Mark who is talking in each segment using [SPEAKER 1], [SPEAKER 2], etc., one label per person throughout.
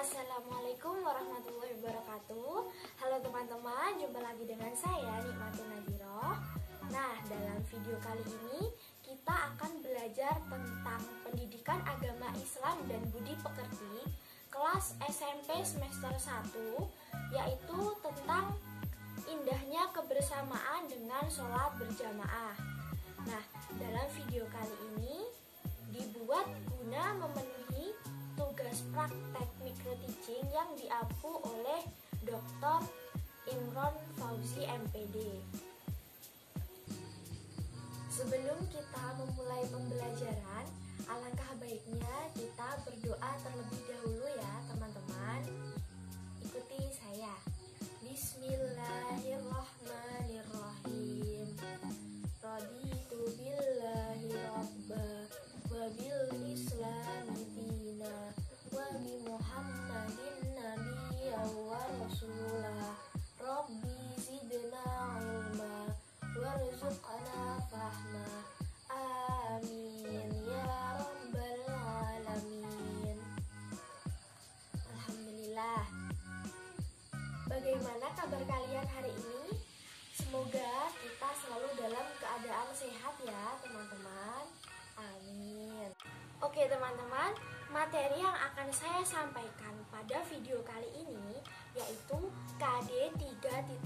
[SPEAKER 1] Assalamualaikum warahmatullahi wabarakatuh. Halo teman-teman, jumpa lagi dengan saya Nikmatun Nadhiroh. Nah, dalam video kali ini kita akan belajar tentang pendidikan agama Islam dan budi pekerti kelas SMP semester 1, yaitu tentang indahnya kebersamaan dengan sholat berjamaah. Nah, dalam video kali ini dibuat guna memenuhi tugas praktek micro teaching yang diampu oleh Dr. Imron Fauzi MPD. Sebelum kita memulai pembelajaran, alangkah baiknya kita berdoa terlebih dahulu ya teman-teman. Ikuti saya. Bismillahirrahmanirrahim. Raditu billahi rabba wa bil islami dina wa bi Muhammadin nabiyya wa rasulah. Rabbi zidna ilma warzuqna fahma. Amin ya rabbal alamin. Alhamdulillah. Bagaimana kabar kalian hari ini? Semoga kita selalu dalam keadaan sehat ya teman-teman. Amin. Oke teman-teman, materi yang akan saya sampaikan pada video kali ini yaitu KD 3.8,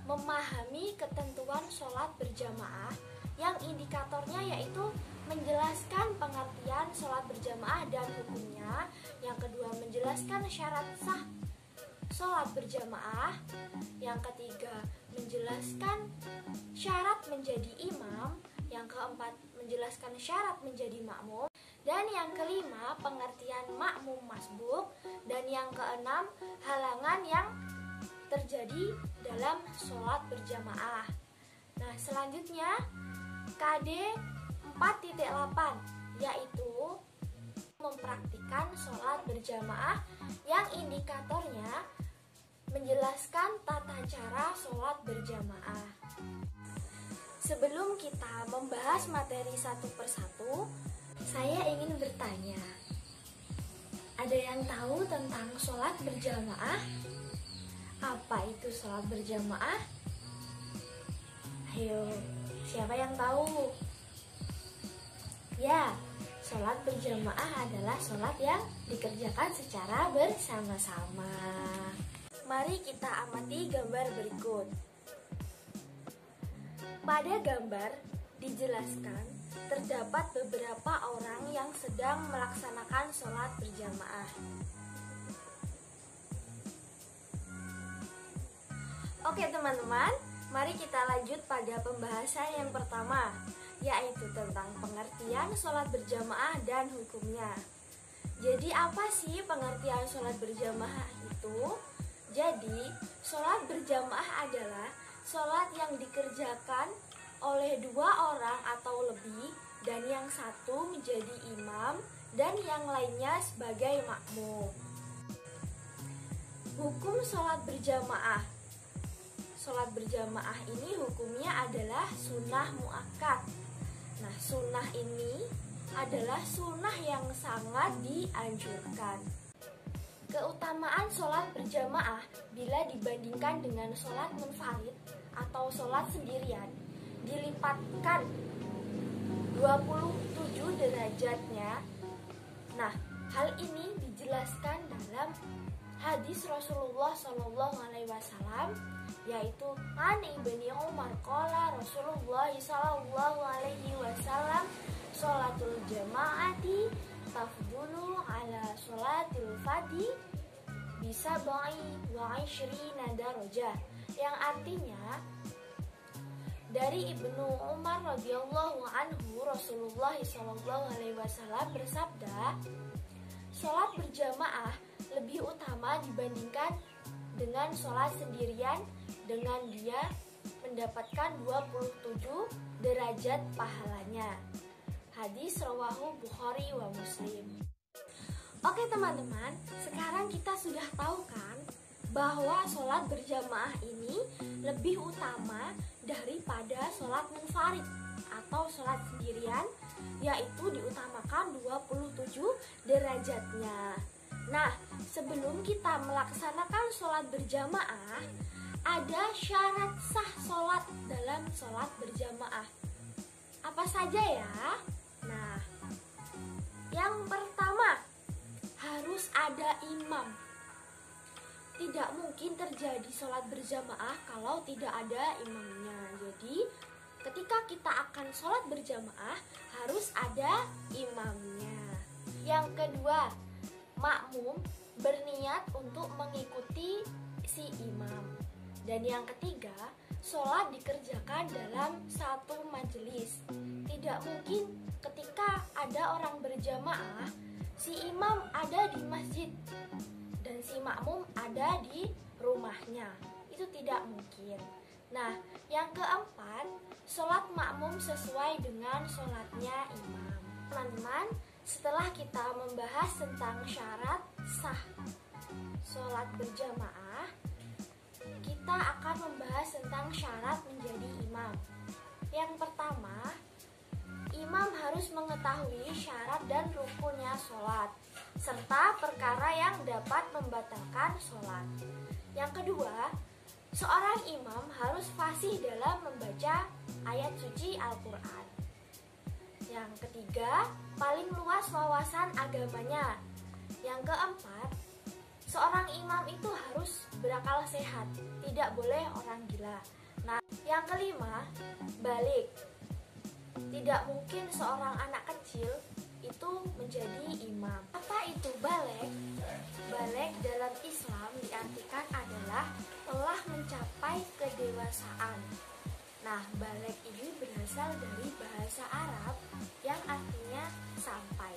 [SPEAKER 1] memahami ketentuan sholat berjamaah, yang indikatornya yaitu menjelaskan pengertian sholat berjamaah dan hukumnya. Yang kedua, menjelaskan syarat sah sholat berjamaah. Yang ketiga, menjelaskan syarat menjadi imam. Yang keempat, menjelaskan syarat menjadi makmum. Dan yang kelima, pengertian makmum masbuk. Dan yang keenam, halangan yang terjadi dalam sholat berjamaah. Nah, selanjutnya KD 4.8, yaitu mempraktikkan sholat berjamaah, yang indikatornya menjelaskan tata cara sholat berjamaah. Sebelum kita membahas materi satu persatu, saya ingin bertanya, ada yang tahu tentang sholat berjamaah? Apa itu sholat berjamaah? Ayo, siapa yang tahu? Ya, sholat berjamaah adalah sholat yang dikerjakan secara bersama-sama. Mari kita amati gambar berikut. Pada gambar dijelaskan terdapat beberapa orang yang sedang melaksanakan sholat berjamaah. Oke teman-teman, mari kita lanjut pada pembahasan yang pertama, yaitu tentang pengertian sholat berjamaah dan hukumnya. Jadi apa sih pengertian sholat berjamaah itu? Jadi, sholat berjamaah adalah sholat yang dikerjakan oleh dua orang atau lebih, dan yang satu menjadi imam dan yang lainnya sebagai makmum. Hukum sholat berjamaah. Sholat berjamaah ini hukumnya adalah sunnah muakkad. Nah, sunnah ini adalah sunnah yang sangat dianjurkan. Keutamaan sholat berjamaah bila dibandingkan dengan sholat munfarid atau sholat sendirian dilipatkan 27 derajatnya. Nah, hal ini dijelaskan dalam hadis Rasulullah SAW, yaitu an Ibni Umar qala Rasulullah SAW, sholatul jamaati tafdulu ala sholatil fadi bisa ba'i wa ishrina darajah, yang artinya dari Ibnu Umar radhiyallahu anhu, Rasulullah SAW bersabda, sholat berjamaah lebih utama dibandingkan dengan sholat sendirian, dengan dia mendapatkan 27 derajat pahalanya. Hadis rawahu Bukhari wa Muslim. Oke teman-teman, sekarang kita sudah tahu kan bahwa sholat berjamaah ini lebih utama daripada sholat munfarid atau sholat sendirian, yaitu diutamakan 27 derajatnya. Nah, sebelum kita melaksanakan sholat berjamaah, ada syarat sah sholat dalam sholat berjamaah. Apa saja ya? Nah, yang pertama, harus ada imam. Tidak mungkin terjadi sholat berjamaah kalau tidak ada imamnya. Jadi, ketika kita akan sholat berjamaah, harus ada imamnya. Yang kedua, makmum berniat untuk mengikuti si imam. Dan yang ketiga, sholat dikerjakan dalam satu majelis. Tidak mungkin ketika ada orang berjamaah, si imam ada di masjid dan si makmum ada di rumahnya. Itu tidak mungkin. Nah, yang keempat, sholat makmum sesuai dengan sholatnya imam. Teman-teman, setelah kita membahas tentang syarat sah sholat berjamaah, kita akan membahas tentang syarat menjadi imam. Yang pertama, imam harus mengetahui syarat dan rukunnya sholat, serta perkara yang dapat membatalkan sholat. Yang kedua, seorang imam harus fasih dalam membaca ayat suci Al-Quran. Yang ketiga, paling luas wawasan agamanya. Yang keempat, seorang imam itu harus berakal sehat, tidak boleh orang gila. Nah, yang kelima, balik. Tidak mungkin seorang anak kecil itu menjadi imam. Apa itu balik? Balik dalam Islam diartikan adalah telah mencapai kedewasaan. Nah, balik ini berasal dari bahasa Arab yang artinya sampai.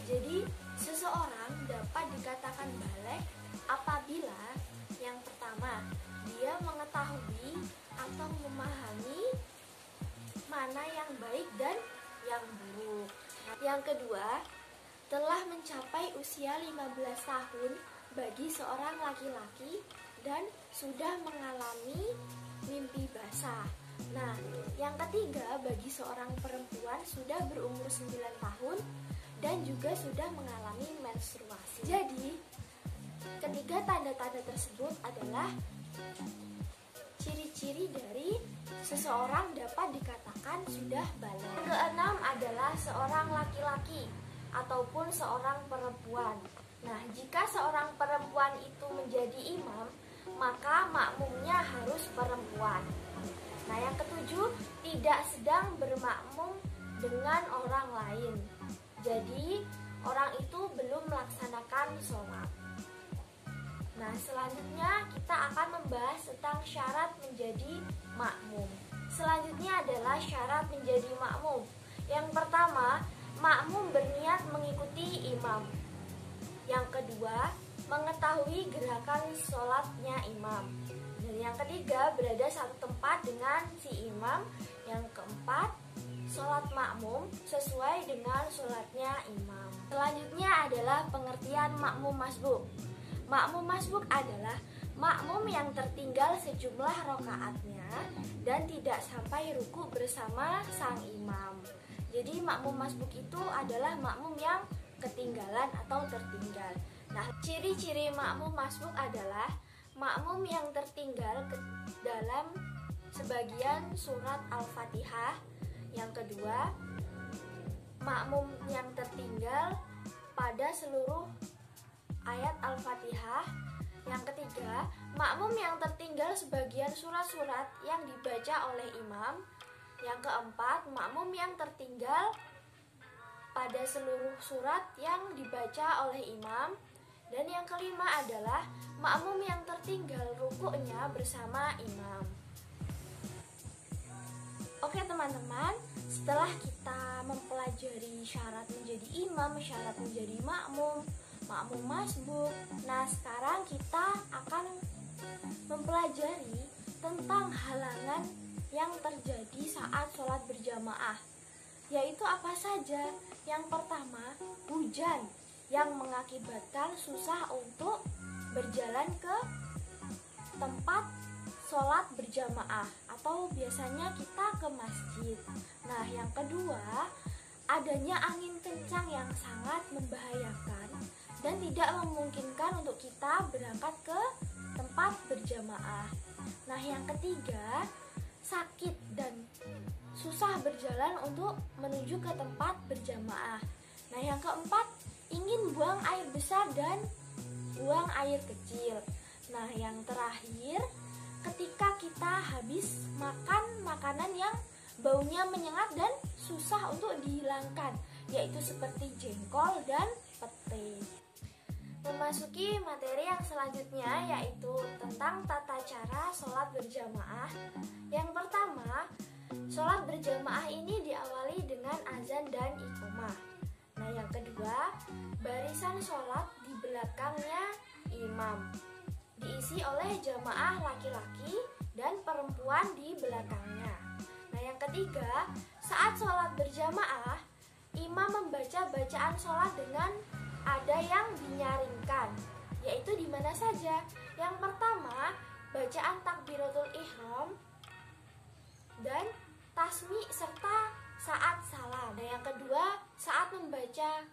[SPEAKER 1] Jadi, seseorang dapat dikatakan balik apabila yang pertama, dia mengetahui atau memahami mana yang baik dan yang buruk. Yang kedua, telah mencapai usia 15 tahun bagi seorang laki-laki dan sudah mengalami mimpi basah. Nah, yang ketiga, bagi seorang perempuan sudah berumur 9 tahun dan juga sudah mengalami menstruasi. Jadi, ketiga tanda-tanda tersebut adalah ciri-ciri dari seseorang dapat dikatakan sudah balik. Yang keenam adalah seorang laki-laki ataupun seorang perempuan. Nah, jika seorang perempuan itu menjadi imam, maka makmumnya harus perempuan. Nah, yang ketujuh, tidak sedang bermakmum dengan orang lain. Jadi, orang itu belum melaksanakan sholat. Nah, selanjutnya kita akan membahas tentang syarat menjadi makmum. Selanjutnya adalah syarat menjadi makmum. Yang pertama, makmum berniat mengikuti imam. Yang kedua, mengetahui gerakan sholatnya imam. Dan yang ketiga, berada satu tempat dengan si imam. Yang keempat, sholat makmum sesuai dengan sholatnya imam. Selanjutnya adalah pengertian makmum masbuk. Makmum masbuk adalah makmum yang tertinggal sejumlah rakaatnya dan tidak sampai ruku bersama sang imam. Jadi makmum masbuk itu adalah makmum yang ketinggalan atau tertinggal. Nah, ciri-ciri makmum masbuk adalah makmum yang tertinggal dalam sebagian surat Al-Fatihah. Yang kedua, makmum yang tertinggal pada seluruh ayat Al-Fatihah. Yang ketiga, makmum yang tertinggal sebagian surat-surat yang dibaca oleh imam. Yang keempat, makmum yang tertinggal pada seluruh surat yang dibaca oleh imam. Dan yang kelima adalah makmum yang tertinggal rukuknya bersama imam. Oke teman-teman, setelah kita mempelajari syarat menjadi imam, syarat menjadi makmum, makmum masbuk, nah sekarang kita akan mempelajari tentang halangan yang terjadi saat sholat berjamaah, yaitu apa saja. Yang pertama, hujan yang mengakibatkan susah untuk berjalan ke tempat sholat berjamaah atau biasanya kita ke masjid. Nah, yang kedua, adanya angin kencang yang sangat membahayakan dan tidak memungkinkan untuk kita berangkat ke tempat berjamaah. Nah, yang ketiga, sakit dan susah berjalan untuk menuju ke tempat berjamaah. Nah, yang keempat, ingin buang air besar dan buang air kecil. Nah, yang terakhir, ketika kita habis makan makanan yang baunya menyengat dan susah untuk dihilangkan, yaitu seperti jengkol dan pete. Memasuki materi yang selanjutnya, yaitu tentang tata cara sholat berjamaah. Yang pertama, sholat berjamaah ini diawali dengan azan dan iqomah. Nah, yang kedua, barisan sholat di belakangnya imam, diisi oleh jamaah laki-laki dan perempuan di belakangnya. Nah, yang ketiga, saat sholat berjamaah, imam membaca bacaan sholat dengan ada yang dinyaringkan, yaitu di mana saja. Yang pertama, bacaan takbiratul ihram dan tasmi serta saat salam. Dan yang kedua, saat membaca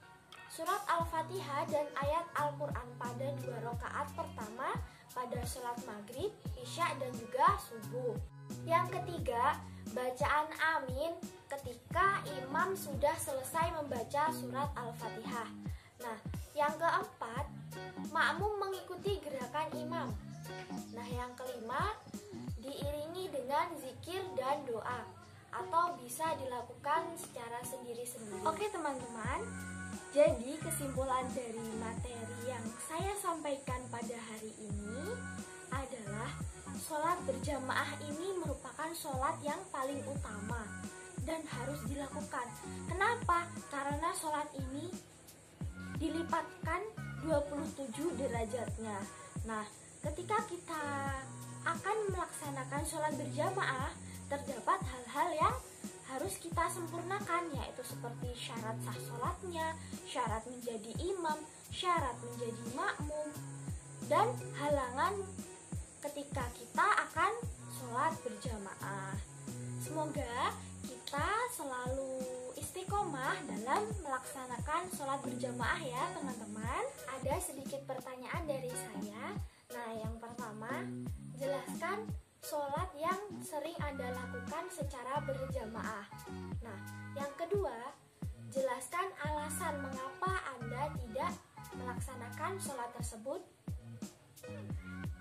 [SPEAKER 1] surat Al-Fatihah dan ayat Al-Quran pada 2 rakaat pertama pada sholat maghrib, isya, dan juga subuh. Yang ketiga, bacaan amin ketika imam sudah selesai membaca surat Al-Fatihah. Nah, yang keempat, makmum mengikuti gerakan imam. Nah, yang kelima, diiringi dengan zikir dan doa, atau bisa dilakukan secara sendiri-sendiri. Oke teman-teman, jadi kesimpulan dari materi yang saya sampaikan pada hari ini adalah sholat berjamaah ini merupakan sholat yang paling utama dan harus dilakukan. Kenapa? Karena sholat ini dilipatkan 27 derajatnya. Nah, ketika kita akan melaksanakan sholat berjamaah, terdapat hal-hal yang harus kita sempurnakan, yaitu seperti syarat sah sholatnya, syarat menjadi imam, syarat menjadi makmum, dan halangan ketika kita akan sholat berjamaah. Semoga kita selalu istiqomah dalam melaksanakan sholat berjamaah ya teman-teman. Ada sedikit pertanyaan dari saya. Nah, yang pertama, jelaskan sholat yang sering Anda lakukan secara berjamaah. Nah, yang kedua, jelaskan alasan mengapa Anda tidak melaksanakan sholat tersebut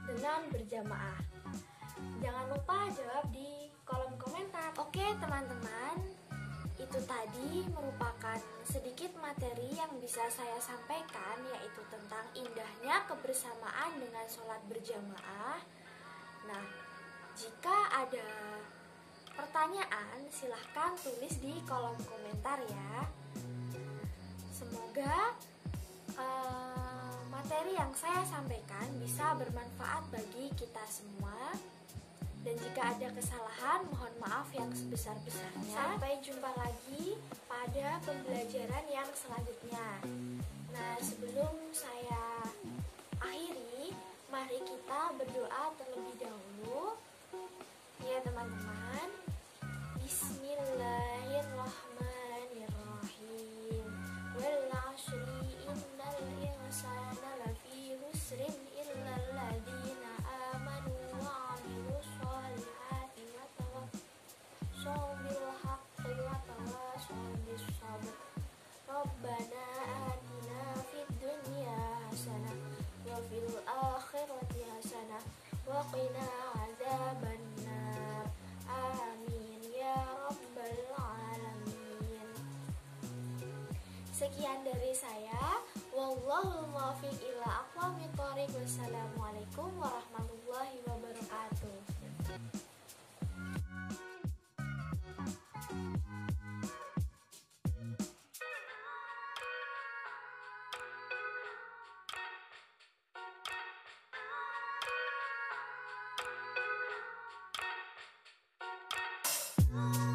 [SPEAKER 1] dengan berjamaah. Jangan lupa jawab di kolom komentar. Oke teman-teman, itu tadi merupakan sedikit materi yang bisa saya sampaikan, yaitu tentang indahnya kebersamaan dengan sholat berjamaah. Nah, jika ada pertanyaan, silahkan tulis di kolom komentar ya. Semoga materi yang saya sampaikan bisa bermanfaat bagi kita semua. Dan jika ada kesalahan, mohon maaf yang sebesar-besarnya. Sampai jumpa lagi pada pembelajaran yang selanjutnya. Nah, sebelum saya akhiri, mari kita berdoa terlebih dahulu. Ya teman-teman, Bismillahirrahmanirrahim. Wal 'ashri innal insana lafi khusrin illal ladzina amanu wa 'amilus sholihati wa tawassaw bil haqqi wa tawassaw bis sabr. Rabbana atina fid dunya hasanah wa fil akhirati hasanah wa qina adzabannar. Amin ya rabbal alamin. Sekian dari saya. Wallahul muwaffiq ila aqwamit thoriq. Wassalamualaikum warahmatullahi wabarakatuh.
[SPEAKER 2] Thank you.